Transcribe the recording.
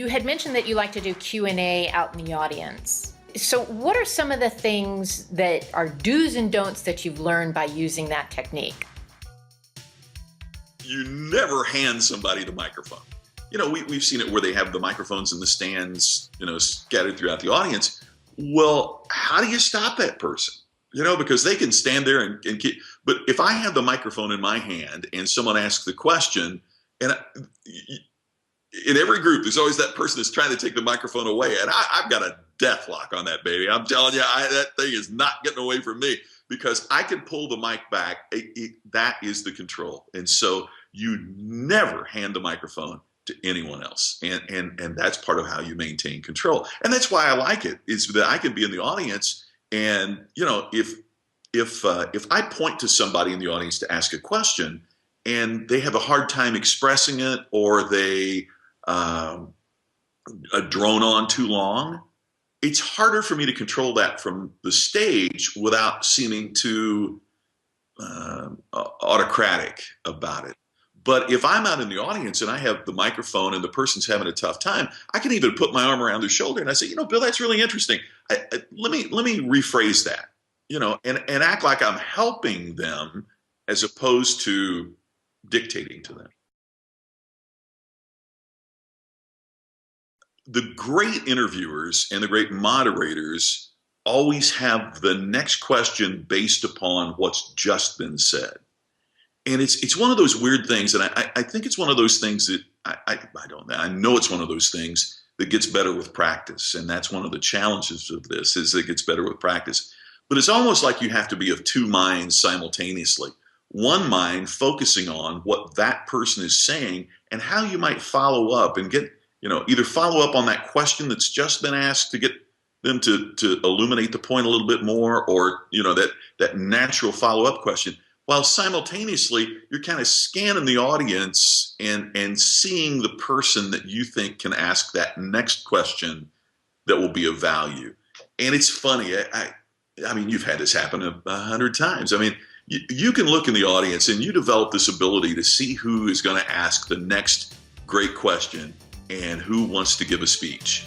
You had mentioned that you like to do Q&A out in the audience. So what are some of the things that are do's and don'ts that you've learned by using that technique? You never hand somebody the microphone. You know, we've seen it where they have the microphones in the stands, you know, scattered throughout the audience. Well, how do you stop that person? You know, because they can stand there and keep, but if I have the microphone in my hand and someone asks the question, and in every group, there's always that person that's trying to take the microphone away. And I've got a death lock on that baby. I'm telling you, that thing is not getting away from me because I can pull the mic back. That is the control. And so you never hand the microphone to anyone else. And that's part of how you maintain control. And that's why I like it, is that I can be in the audience and, you know, if I point to somebody in the audience to ask a question and they have a hard time expressing it, or they drone on too long, it's harder for me to control that from the stage without seeming too autocratic about it. But if I'm out in the audience and I have the microphone and the person's having a tough time, I can even put my arm around their shoulder and I say, you know, Bill, that's really interesting. Let me rephrase that, you know, and act like I'm helping them as opposed to dictating to them. The great interviewers and the great moderators always have the next question based upon what's just been said. And it's one of those weird things, and I think it's one of those things that I know it's one of those things that gets better with practice, and that's one of the challenges of this, is it gets better with practice. But it's almost like you have to be of two minds simultaneously. One mind focusing on what that person is saying and how you might follow up and get, you know, either follow up on that question that's just been asked to get them to illuminate the point a little bit more, or, you know, that natural follow-up question. While simultaneously, you're kind of scanning the audience and seeing the person that you think can ask that next question that will be of value. And it's funny, I mean, you've had this happen 100 times. I mean, you can look in the audience and you develop this ability to see who is going to ask the next great question and who wants to give a speech.